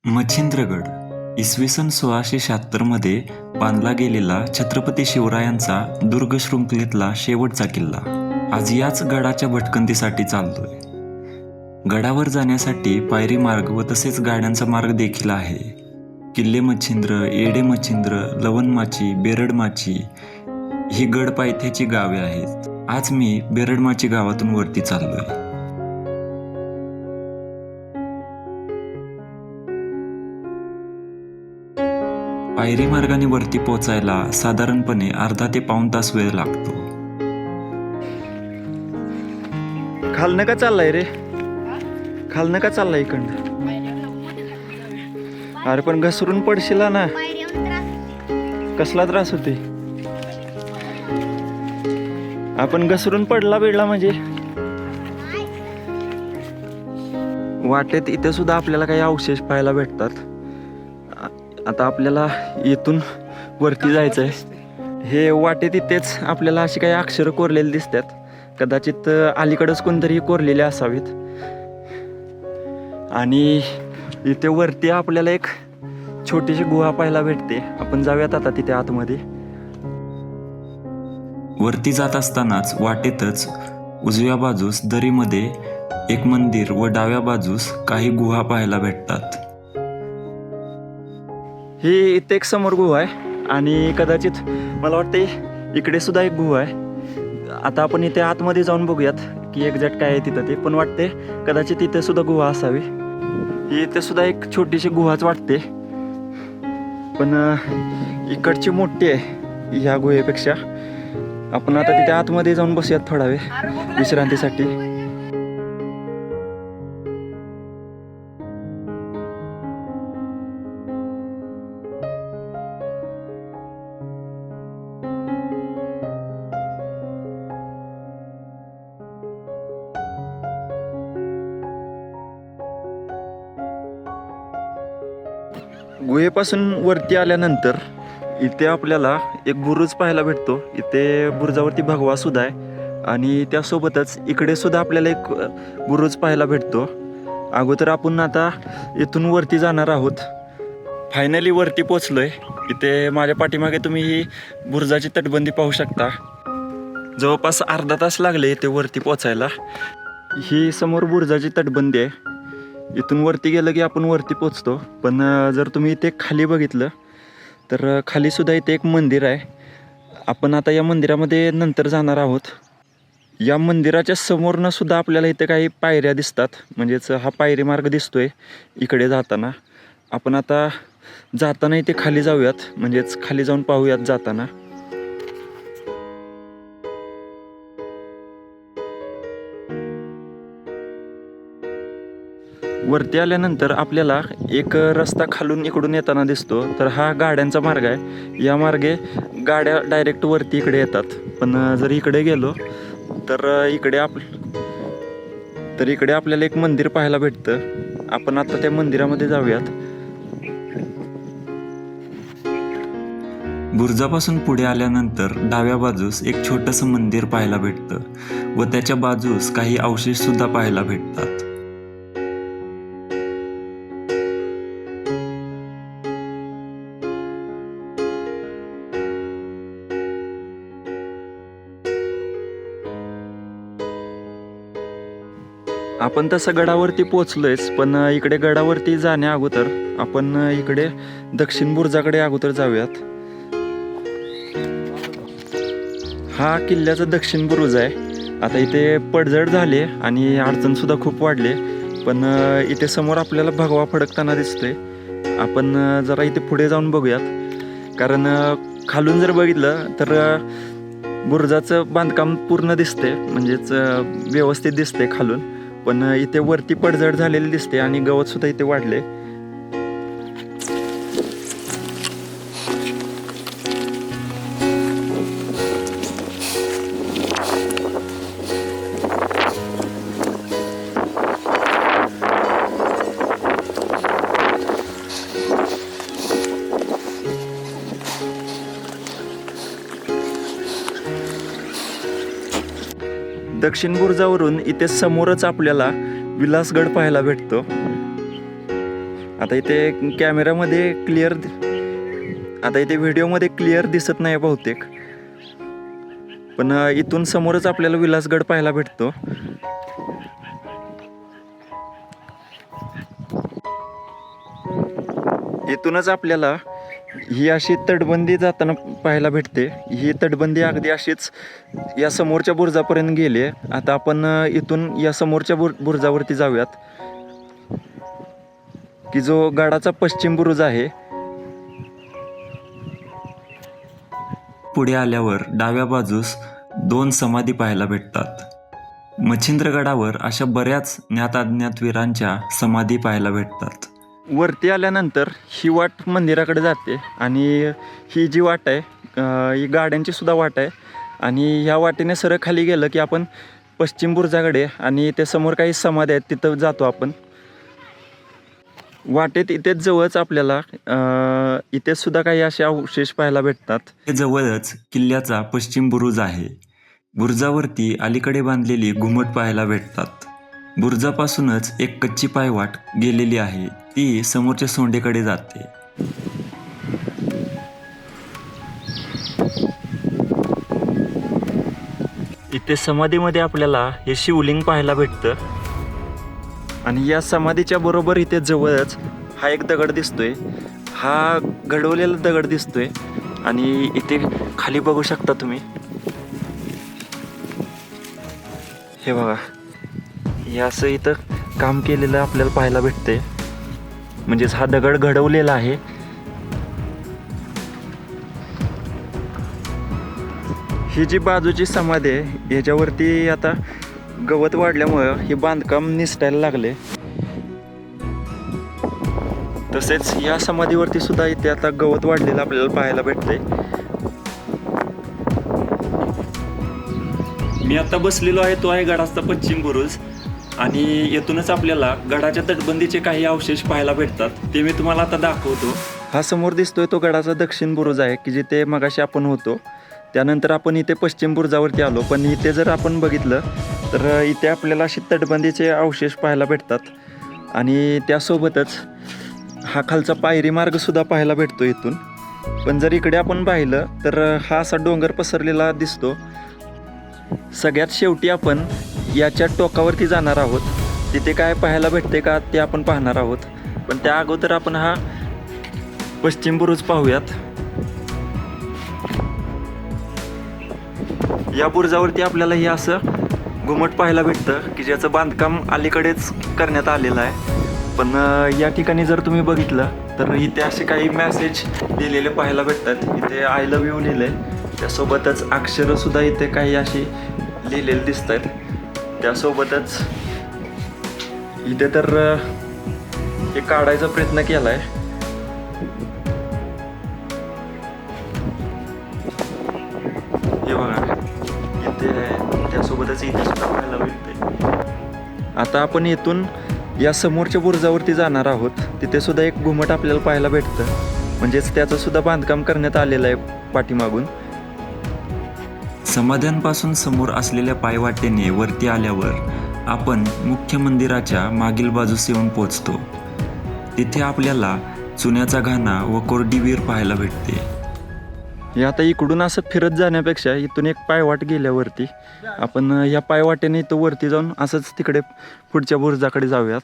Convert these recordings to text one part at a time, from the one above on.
मच्छिंद्रगड इसवी सन 1676 मध्ये बांधला गेलेला छत्रपती शिवरायांचा दुर्ग शृंखलेतला शेवटचा किल्ला आज याच गडाच्या भटकंतीसाठी चालतोय. गडावर जाण्यासाठी पायरी मार्ग व तसेच गाड्यांचा मार्ग देखील आहे. किल्ले मच्छिंद्र, येडे मच्छिंद्र, लवणमाची, बेरडमाची ही गड पायथ्याची गावे आहेत. आज मी बेरडमाची गावातून वरती चाललोय. पायरी मार्गाने वरती पोचायला साधारणपणे अर्धा ते पाऊण तास वेळ लागतो. खालनं का चाललाय रे? खालनं का चाललाय इकडनं? अरे पण घसरून पडशील ना. कसला त्रास होते? आपण घसरून पडला बिडला म्हणजे वाटेत इथे सुद्धा आपल्याला काही अवशेष पाहायला भेटतात. आता आपल्याला इथून वरती जायचं आहे. हे वाटेत इथेच आपल्याला अशी काही अक्षरं कोरलेली दिसतात. कदाचित अलीकडंच कोणतरी कोरलेले असावेत. आणि इथे वरती आपल्याला एक छोटीशी गुहा पाहायला भेटते. आपण जाऊयात आता तिथे आतमध्ये. वरती जात असतानाच वाटेतच उजव्या बाजूस दरीमध्ये एक मंदिर व डाव्या बाजूस काही गुहा पाहायला भेटतात. ही इथे एक समोर गुहा आहे आणि कदाचित मला वाटते इकडे सुद्धा एक गुहा आहे. आता आपण इथे आतमध्ये जाऊन बघूयात की एक्झॅक्ट काय आहे तिथं ते. पण वाटते कदाचित इथे सुद्धा गुहा असावी. ही इथे सुद्धा एक छोटीशी गुहाच वाटते, पण इकडची मोठी आहे ह्या गुहेपेक्षा. आपण आता तिथे आतमध्ये जाऊन बसूयात थोडा वेळ विश्रांतीसाठी. गुहेपासून वरती आल्यानंतर इथे आपल्याला एक बुरुज पाहायला भेटतो. इथे बुरुजावरती भगवा सुद्धा आहे आणि त्यासोबतच इकडे सुद्धा आपल्याला एक बुरुज पाहायला भेटतो. अगोदर आपण आता इथून वरती जाणार आहोत. फायनली वरती पोचलोय. इथे माझ्या पाठीमागे तुम्ही ही बुरुजाची तटबंदी पाहू शकता. जवळपास अर्धा तास लागले इथे वरती पोचायला. ही समोर बुरुजाची तटबंदी आहे. इथून वरती गेलं की आपण वरती पोचतो. पण जर तुम्ही इथे खाली बघितलं तर खाली सुद्धा इथे एक मंदिर आहे. आपण आता या मंदिरामध्ये नंतर जाणार आहोत. या मंदिराच्या समोरनं सुद्धा आपल्याला इथे काही पायऱ्या दिसतात. म्हणजेच हा पायरी मार्ग दिसतोय इकडे जाताना. आपण आता जाताना इथे खाली जाऊयात, म्हणजेच खाली जाऊन पाहूयात जाताना. वरती आल्यानंतर आपल्याला एक रस्ता खालून इकडून येताना दिसतो. तर हा गाड्यांचा मार्ग आहे. या मार्गे गाड्या डायरेक्ट वरती इकडे येतात. पण जर इकडे गेलो तर इकडे आपल्याला एक मंदिर पाहायला भेटतं. आपण आता त्या मंदिरामध्ये जाऊयात. बुरुजापासून पुढे आल्यानंतर डाव्या बाजूस एक छोटंसं मंदिर पाहायला भेटतं व त्याच्या बाजूस काही अवशेष सुद्धा पाहायला भेटतात. आपण तसं गडावरती पोचलोयच, पण इकडे गडावरती जाण्या अगोदर आपण इकडे दक्षिण बुरुजाकडे अगोदर जाऊयात. हा किल्ल्याचा दक्षिण बुरुज आहे. आता इथे पडझड झाली आणि अडचण सुद्धा खूप वाढली. पण इथे समोर आपल्याला भगवा फडकताना दिसतोय. आपण जरा इथे पुढे जाऊन बघूयात. कारण खालून जर बघितलं तर बुरुजाचं बांधकाम पूर्ण दिसते, म्हणजेच व्यवस्थित दिसते खालून. पण इथे वरती पडझड झालेली दिसते आणि गवत सुद्धा इथे वाढले. दक्षिण बुरुजावरून इथे समोरच आपल्याला विलासगड पाहायला भेटतो. आता इथे कॅमेऱ्यामध्ये क्लिअर, आता इथे व्हिडिओमध्ये क्लिअर दिसत नाही बहुतेक, पण इथून समोरच आपल्याला विलासगड पाहायला भेटतो. इथूनच आपल्याला ही अशी तटबंदी जाताना पाहायला भेटते. ही तटबंदी अगदी अशीच या समोरच्या बुरुजापर्यंत गेली. आता आपण इथून या समोरच्या बुरुजावरती जाऊयात, की जो गडाचा पश्चिम बुरुज आहे. पुढे आल्यावर डाव्या बाजूस 2 समाधी पाहायला भेटतात. मच्छिंद्रगडावर अशा बऱ्याच ज्ञात अज्ञात वीरांच्या समाधी पाहायला भेटतात. वरती आल्यानंतर ही वाट मंदिराकडे जाते आणि ही जी वाट आहे ही गाड्यांची सुद्धा वाट आहे. आणि ह्या वाटेने सरळ खाली गेलं की आपण पश्चिम बुरुजाकडे आणि ते समोर काही समाधी आहेत तिथं जातो आपण. वाटेत इथेच जवळच आपल्याला इथे सुद्धा काही असे अवशेष पाहायला भेटतात. हे जवळच किल्ल्याचा पश्चिम बुरुज आहे. बुरुजावरती अलीकडे बांधलेली घुमट पाहायला भेटतात. बुरुजापासूनच एक कच्ची पायवाट गेलेली आहे, ती समोरच्या सोंडेकडे जाते. इथे समाधीमध्ये आपल्याला हे शिवलिंग पाहायला भेटतं. आणि या समाधीच्या बरोबर इथे जवळच हा एक दगड दिसतोय, हा घडवलेला दगड दिसतोय. आणि इथे खाली बघू शकता तुम्ही, हे बघा, हे असं इथं काम केलेलं आपल्याला पाहायला भेटते. म्हणजेच हा दगड घडवलेला आहे. ही जी बाजूची समाधी आहे याच्यावरती आता गवत वाढल्यामुळं हे बांधकाम निसटायला लागले. तसेच या समाधीवरती सुद्धा इथे आता गवत वाढलेलं आपल्याला पाहायला भेटते. मी आता बसलेलो आहे तो आहे गडाचा पश्चिम बुरुज. आणि येथूनच आपल्याला गडाच्या तटबंदीचे काही अवशेष पाहायला भेटतात, ते मी तुम्हाला आता दाखवतो. हा समोर दिसतोय तो गडाचा दक्षिण बुरुज आहे, की जिथे मगाशी आपण होतो. त्यानंतर आपण इथे पश्चिम बुरुजावरती आलो. पण इथे जर आपण बघितलं तर इथे आपल्याला अशी तटबंदीचे अवशेष पाहायला भेटतात. आणि त्यासोबतच हा खालचा पायरी मार्ग सुद्धा पाहायला भेटतो इथून. पण जर इकडे आपण पाहिलं तर हा असा डोंगर पसरलेला दिसतो. सगळ्यात शेवटी आपण याच्या टोकावरती जाणार आहोत. तिथे काय पाहायला भेटते का ते आपण पाहणार आहोत. पण त्या अगोदर आपण हा पश्चिम बुरुज पाहूयात. या बुरुजावरती आपल्याला हे असं घुमट पाहायला भेटतं, की ज्याचं बांधकाम अलीकडेच करण्यात आलेलं आहे. पण या ठिकाणी जर तुम्ही बघितलं तर इथे असे काही मेसेज लिहिलेले पाहायला भेटतात. इथे आय लव्ह यू लिहिलं आहे. त्यासोबतच अक्षरंसुद्धा इथे काही अशी लिहिलेली दिसत आहेत. त्यासोबतच इथे तर हे काढायचा प्रयत्न केला आहे. हे बघा इथे, त्यासोबतच इथे सुद्धा पाहायला भेटते. आता आपण इथून या समोरच्या बुरुजावरती जाणार आहोत. तिथे सुद्धा एक घुमट आपल्याला पाहायला भेटतं. म्हणजेच त्याचं सुद्धा बांधकाम करण्यात आलेलं आहे पाठीमागून. समाध्यांपासून समोर असलेल्या पायवाटेने वरती आल्यावर आपण मुख्य मंदिराच्या मागील बाजूस येऊन पोचतो. तिथे आपल्याला चुन्याचा घाणा व कोरडी विहीर पाहायला भेटते. हे आता इकडून असं फिरत जाण्यापेक्षा इथून एक पायवाट गेल्यावरती आपण या पायवाटेने इथं वरती जाऊन असंच तिकडे पुढच्या बुरुजाकडे जाऊयात.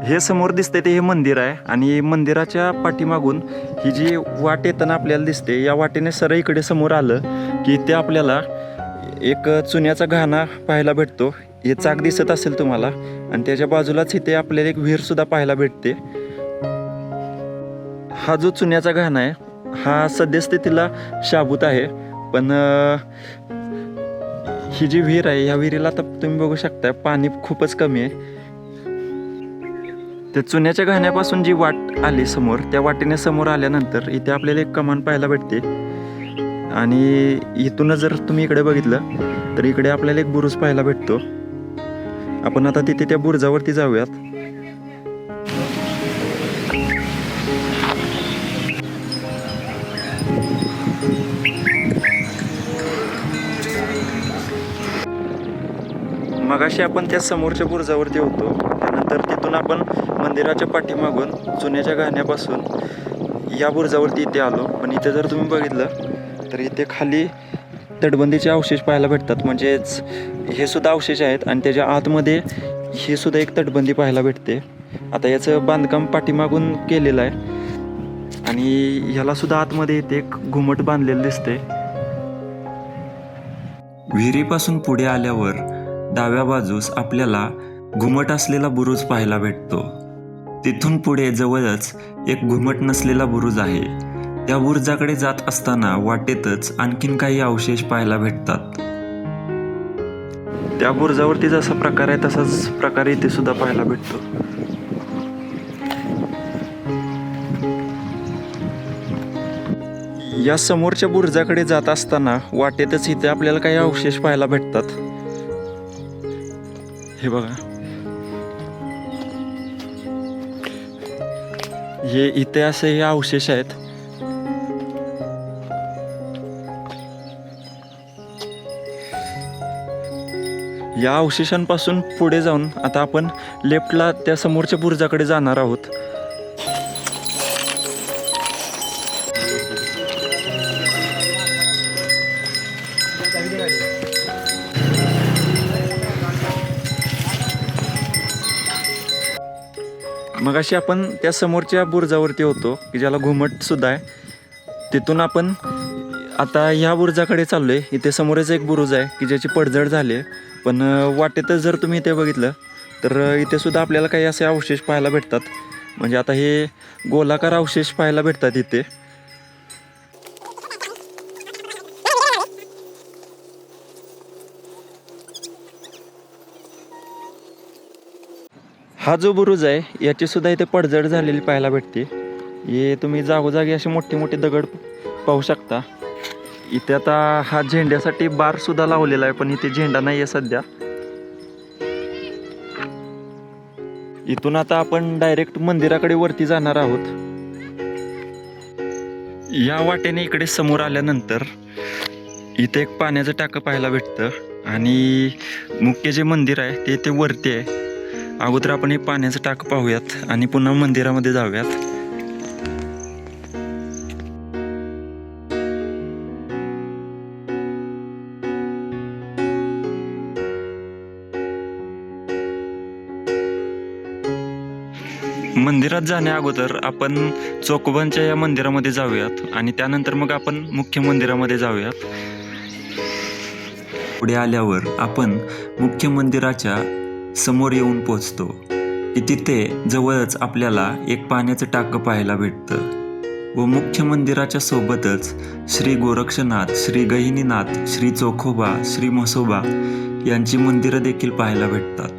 हे समोर दिसते ते हे मंदिर आहे. आणि मंदिराच्या पाठीमागून ही जी वाट येताना आपल्याला दिसते, या वाटेने सरळ इकडे समोर आलं की इथे आपल्याला एक चुन्याचा घाणा पाहायला भेटतो. हे चाक दिसत असेल तुम्हाला. आणि त्याच्या बाजूलाच इथे आपल्याला एक विहीर सुद्धा पाहायला भेटते. हा जो चुन्याचा घाणा आहे हा सद्यस्थितीला शाबूत आहे. पण ही जी विहीर आहे ह्या विहिरीला आता तुम्ही बघू शकता पाणी खूपच कमी आहे. त्या चुन्याच्या घाण्यापासून जी वाट आली समोर, त्या वाटेने समोर आल्यानंतर इथे आपल्याला एक कमान पाहायला भेटते. आणि इथूनच जर तुम्ही इकडे बघितलं तर इकडे आपल्याला एक बुरुज पाहायला भेटतो. आपण आता तिथे त्या बुरुजावरती जाऊयात. मगाशी आपण त्या समोरच्या बुरुजावरती होतो, त्यानंतर तिथून आपण मंदिराच्या पाठीमागून जुन्याच्या गाण्यापासून या बुरुजावरती इथे आलो. पण इथे जर तुम्ही बघितलं तर इथे खाली तटबंदीचे अवशेष पाहायला भेटतात, म्हणजेच हे सुद्धा अवशेष आहेत आणि त्याच्या आतमध्ये हे सुद्धा एक तटबंदी पाहायला भेटते. आता याचं बांधकाम पाठीमागून केलेलं आहे आणि ह्याला सुद्धा आतमध्ये इथे एक घुमट बांधलेलं दिसते. विहिरीपासून पुढे आल्यावर डाव्या बाजूस आपल्याला घुमट असलेला बुरुज पाहायला भेटतो. तिथून पुढे जवळच एक घुमट नसलेला बुरुज आहे. त्या बुरुजाकडे जात असताना वाटेतच आणखीन काही अवशेष पाहायला भेटतात. त्या बुरुजावरती जसा प्रकार आहे तसाच प्रकार इथे सुद्धा पाहायला भेटतो. या समोरच्या बुरुजाकडे जात असताना वाटेतच इथे आपल्याला काही अवशेष पाहायला भेटतात. हे बघा, हे इथे असे हे अवशेष आहेत. या अवशेषांपासून पुढे जाऊन आता आपण लेफ्टला त्या समोरच्या बुरुजाकडे जाणार आहोत. मगाशी आपण त्या समोरच्या बुरुजावरती होतो की ज्याला घुमट सुद्धा आहे. तिथून आपण आता ह्या बुरुजाकडे चाललोय. इथे समोरच एक बुरुज आहे की ज्याची पडझड झाली आहे, पण वाटेतच जर तुम्ही इथे बघितलं तर इथे सुद्धा आपल्याला काही असे अवशेष पाहायला भेटतात. म्हणजे आता हे गोलाकार अवशेष पाहायला भेटतात इथे. हा जो बुरुज आहे याची सुद्धा इथे पडझड झालेली पाहायला भेटते. हे तुम्ही जागोजागी असे मोठे मोठे दगड पाहू शकता. इथे आता हा झेंड्यासाठी बार सुद्धा लावलेला आहे, पण इथे झेंडा नाही आहे सध्या. इथून आता आपण डायरेक्ट मंदिराकडे वरती जाणार आहोत. या वाटेने इकडे समोर आल्यानंतर इथे एक पाण्याचं टाकं पाहायला भेटतं आणि मुख्य जे मंदिर आहे ते इथे वरती आहे. अगोदर आपण हे पाण्याचं टाकं पाहूयात आणि पुन्हा मंदिरामध्ये जाऊयात. मंदिरात जाण्या अगोदर आपण चोकोबांच्या या मंदिरामध्ये जाऊयात आणि त्यानंतर मग आपण मुख्य मंदिरामध्ये जाऊयात. पुढे आल्यावर आपण मुख्य मंदिराच्या समोर येऊन पोचतो की तिथे जवळच आपल्याला एक पाण्याचं टाकं पाहायला भेटतं व मुख्य मंदिराच्या सोबतच श्री गोरक्षनाथ, श्री गहिनीनाथ, श्री चोखोबा, श्री म्हसोबा यांची मंदिरं देखील पाहायला भेटतात.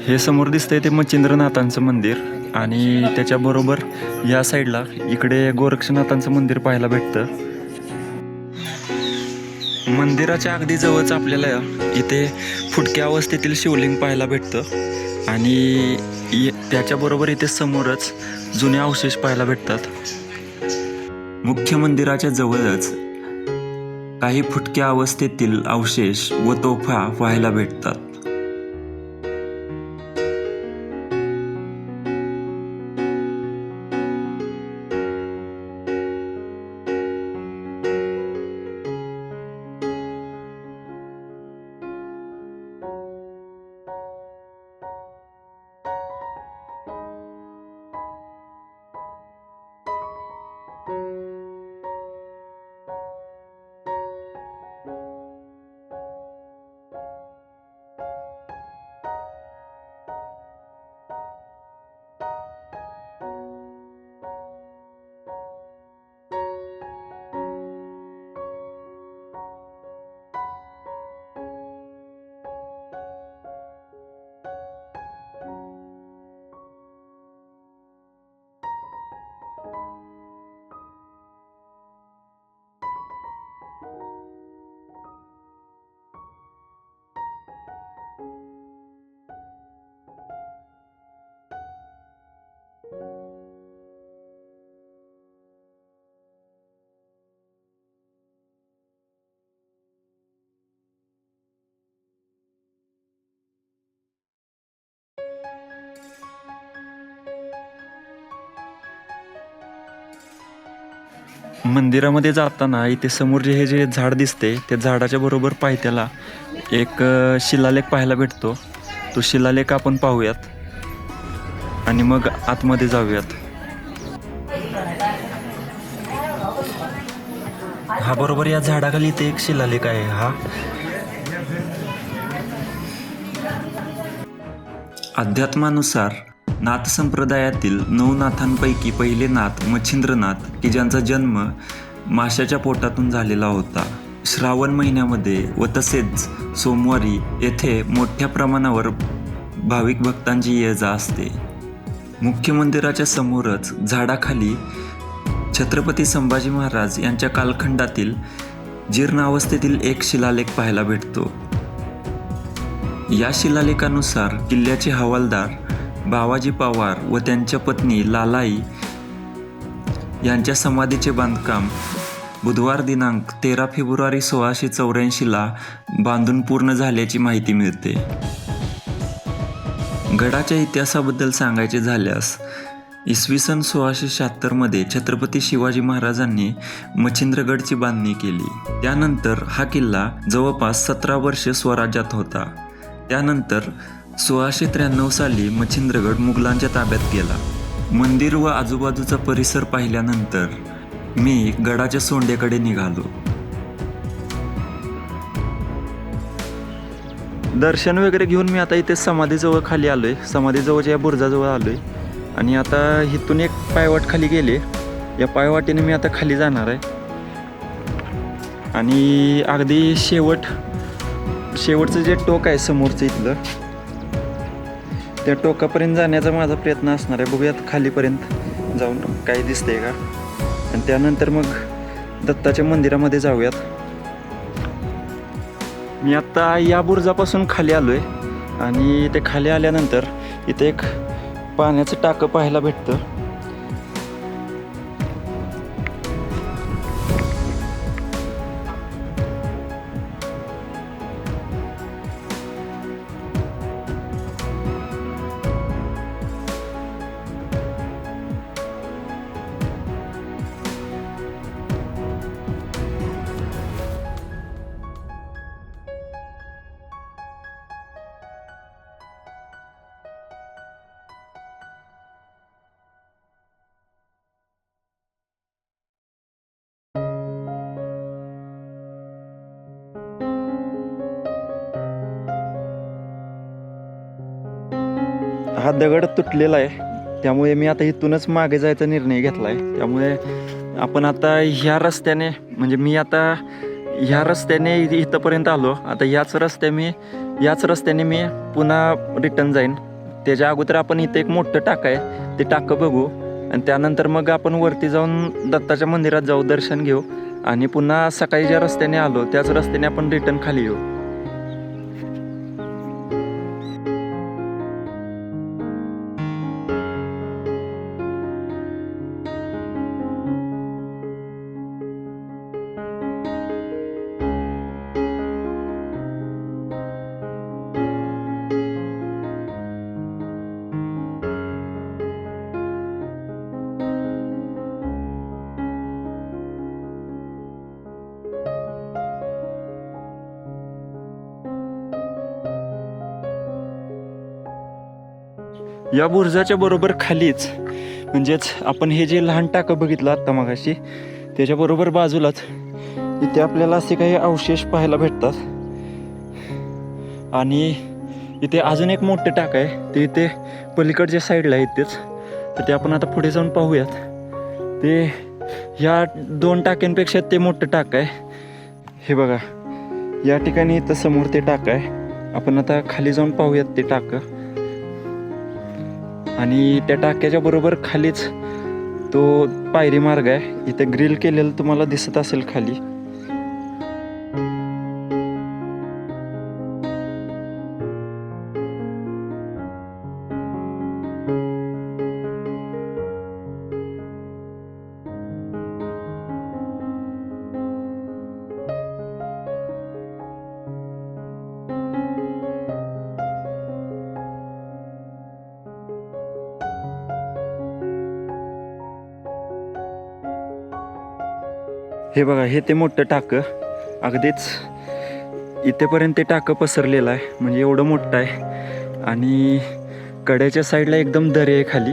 हे समोर दिसतंय ते मच्छिंद्रनाथांचं मंदिर आणि त्याच्याबरोबर या साईडला इकडे गोरक्षनाथांचं मंदिर पाहायला भेटतं. मंदिराच्या अगदी जवळच आपल्याला इथे फुटक्या अवस्थेतील शिवलिंग पाहायला भेटतं आणि त्याच्याबरोबर इथे समोरच जुने अवशेष पाहायला भेटतात. मुख्य मंदिराच्या जवळच काही फुटक्या अवस्थेतील अवशेष व तोफा पाहायला भेटतात. मंदिरामध्ये जाताना इथे समोर हे जे झाड दिसते त्या झाडाच्या बरोबर पायथ्याला एक शिलालेख पाहायला भेटतो. तो शिलालेख आपण पाहूयात आणि मग आतमध्ये जाऊयात. हा बरोबर या झाडाखाली इथे एक शिलालेख आहे. हा अध्यात्मानुसार नाथ संप्रदायातील 9 नाथांपैकी पहिले नाथ मच्छिंद्रनाथ, की ज्यांचा जन्म माशाच्या पोटातून झालेला होता. श्रावण महिन्यामध्ये व तसेच सोमवारी येथे मोठ्या प्रमाणावर भाविक भक्तांची ये-जा असते. मुख्य मंदिराच्या समोरच झाडाखाली छत्रपती संभाजी महाराज यांच्या कालखंडातील जीर्ण अवस्थेतील एक शिलालेख पाहायला भेटतो. या शिलालेखानुसार किल्ल्याचे हवालदार बावाजी पवार व त्यांच्या पत्नी लालाई यांच्या समाधीचे बांधकाम बुधवार दिनांक 13 फेब्रुवारी 1684ला बांधून पूर्ण झाल्याची माहिती मिळते. गडाच्या इतिहासाबद्दल सांगायचे झाल्यास इसवी सन 1676मध्ये छत्रपती शिवाजी महाराजांनी मच्छिंद्रगडची बांधणी केली. त्यानंतर हा किल्ला जवळपास 17 वर्षे स्वराज्यात होता. त्यानंतर 1693 साली मच्छिंद्रगड मुघलांच्या ताब्यात गेला. मंदिर व आजूबाजूचा परिसर पाहिल्यानंतर मी गडाच्या सोंडेकडे निघालो. दर्शन वगैरे घेऊन मी आता इथे समाधीजवळ खाली आलोय. समाधीजवळच्या या बुरुजाजवळ आलोय आणि आता इथून एक पायवाट खाली गेले. या पायवाटेने मी आता खाली जाणार आहे आणि अगदी शेवटचं जे टोक आहे समोरचं इथलं, त्या टोकापर्यंत जाण्याचा माझा प्रयत्न असणार आहे. बघूयात खालीपर्यंत जाऊन काय दिसतंय का, आणि त्यानंतर मग दत्ताच्या मंदिरामध्ये जाऊयात. मी आत्ता या बुरुजापासून खाली आलो आहे आणि ते खाली आल्यानंतर इथे एक पाण्याचं टाकं पाहायला भेटतं. हा दगड तुटलेला आहे, त्यामुळे मी आता इथूनच मागे जायचा निर्णय घेतला आहे. त्यामुळे आपण आता ह्या रस्त्याने, म्हणजे मी आता ह्या रस्त्याने इथंपर्यंत आलो. आता याच रस्त्याने मी पुन्हा रिटर्न जाईन. त्याच्या अगोदर आपण इथं एक मोठं टाकं आहे, ते टाकं बघू आणि त्यानंतर मग आपण वरती जाऊन दत्ताच्या मंदिरात जाऊ, दर्शन घेऊ आणि पुन्हा सकाळी ज्या रस्त्याने आलो त्याच रस्त्याने आपण रिटर्न खाली येऊ. या बुरुजाच्या बरोबर खालीच, म्हणजेच आपण हे जे लहान टाकं बघितलं आत्ता मगाशी, त्याच्याबरोबर बाजूलाच इथे आपल्याला असे काही अवशेष पाहायला भेटतात. आणि इथे अजून एक मोठं टाकं आहे, ते इथे पलीकडच्या साईडला आहे इथेच. तर ते आपण आता पुढे जाऊन पाहूयात. ते ह्या 2 टाक्यांपेक्षा ते मोठं टाकं आहे. हे बघा, या ठिकाणी इथं समोर ते टाकं आहे. आपण आता खाली जाऊन पाहूयात ते टाकं. आणि त्या टाक्याच्या बरोबर खालीच तो पायरी मार्ग आहे. इथे ग्रिल केलेलं तुम्हाला दिसत असेल खाली. हे बघा, हे ते मोठं टाकं अगदीच इथेपर्यंत ते टाकं पसरलेलं आहे, म्हणजे एवढं मोठं आहे. आणि कड्याच्या साईडला एकदम दरी आहे खाली.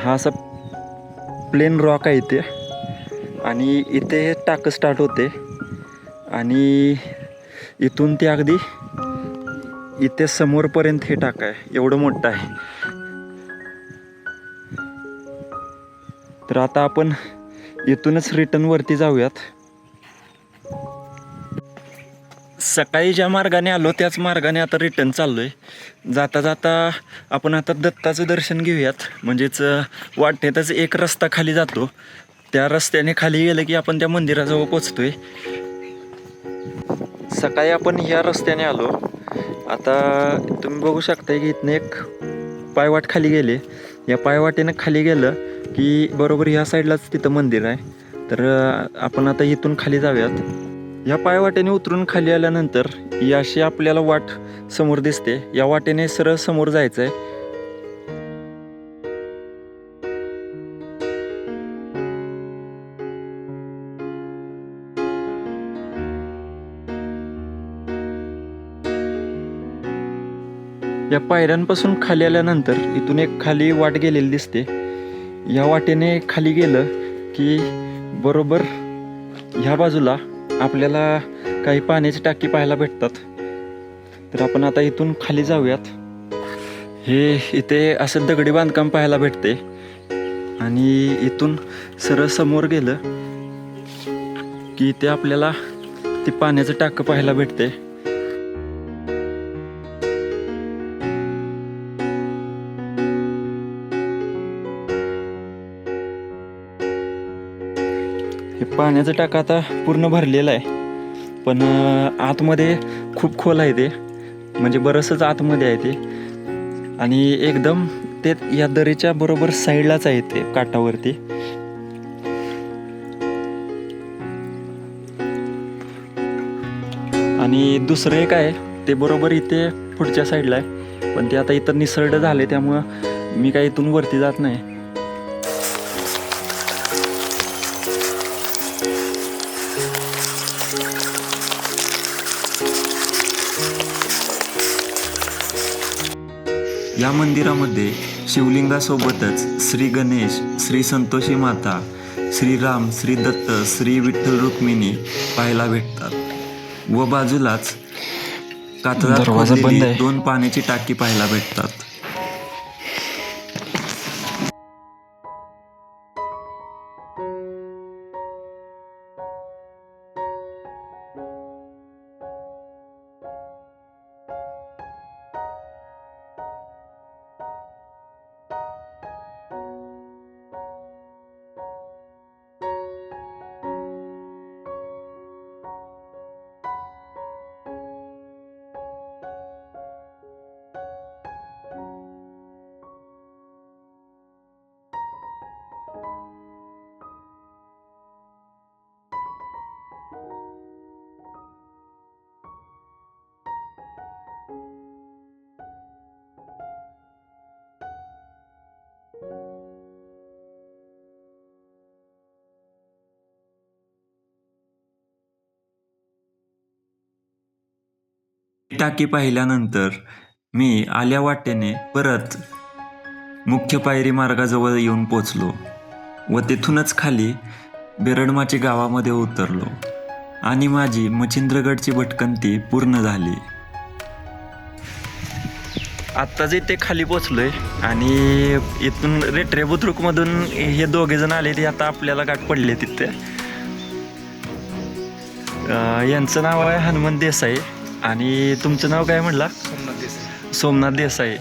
हा असा प्लेन रॉक आहे इथे आणि इथे टाकं स्टार्ट होते आणि इथून ते अगदी इथे समोरपर्यंत हे टाकं आहे, एवढं मोठं आहे. तर आता आपण इथूनच रिटर्न वरती जाऊयात. सकाळी ज्या मार्गाने आलो त्याच मार्गाने आता रिटर्न चाललोय. जाता जाता आपण आता दत्ताचं दर्शन घेऊयात. म्हणजेच वाटेतच एक रस्ता खाली जातो, त्या रस्त्याने खाली गेलं की आपण त्या मंदिराजवळ पोचतोय. सकाळी आपण ह्या रस्त्याने आलो. आता तुम्ही बघू शकता की इथनं एक पायवाट खाली गेले. या पायवाटेनं खाली गेलं की बरोबर ह्या साईडलाच तिथं मंदिर आहे. तर आपण आता इथून खाली जाऊयात. या पायवाटेने उतरून खाली आल्यानंतर ही अशी आपल्याला वाट समोर दिसते. या वाटेने सरळ समोर जायचं आहे. या पायऱ्यांपासून खाली आल्यानंतर इथून एक खाली वाट गेलेली दिसते. या वाटेने खाली गेलं की बरोबर ह्या बाजूला आपल्याला काही पाण्याची टाकी पाहायला भेटतात. तर आपण आता इथून खाली जाऊयात. हे इथे असं दगडी बांधकाम पाहायला भेटते आणि इथून सरळ समोर गेलं की इथे आपल्याला ते पाण्याचं टाकं पाहायला भेटते. हे पाण्याचं टाकं आता पूर्ण भरलेलं आहे, पण आतमध्ये खूप खोल आहे ते, म्हणजे बरंचसंच आतमध्ये आहे ते. आणि एकदम ते या दरीच्या बरोबर साईडलाच आहे ते, काठावरती. आणि दुसरं एक आहे ते बरोबर इथे पुढच्या साईडला आहे, पण ते आता इथं निसरडं झाले त्यामुळं मी काही इथून वरती जात नाही. या मंदिरामध्ये शिवलिंगासोबतच श्री गणेश, श्री संतोषी माता, श्री राम, श्री दत्त, श्री विठ्ठल रुक्मिणी पाहायला भेटतात व बाजूलाच कातळात दरवाजा बंद खोदलेली आहे. 2 पाण्याची टाकी पाहायला भेटतात. टाकी पाहिल्यानंतर मी आल्या वाटेने परत मुख्य पायरी मार्गाजवळ येऊन पोचलो व तिथूनच खाली बेरडमाची गावामध्ये उतरलो आणि माझी मच्छिंद्रगडची भटकंती पूर्ण झाली. आत्ताच इथे खाली पोचलोय आणि इथून रेटरे बुद्रुकमधून हे दोघे जण आले ते आता आपल्याला गाठ पडले तिथे. यांचं नाव आहे हनुमंत देसाई आणि तुमचं नाव काय म्हणला? सोमनाथ देसाई. सोमनाथ देसाई.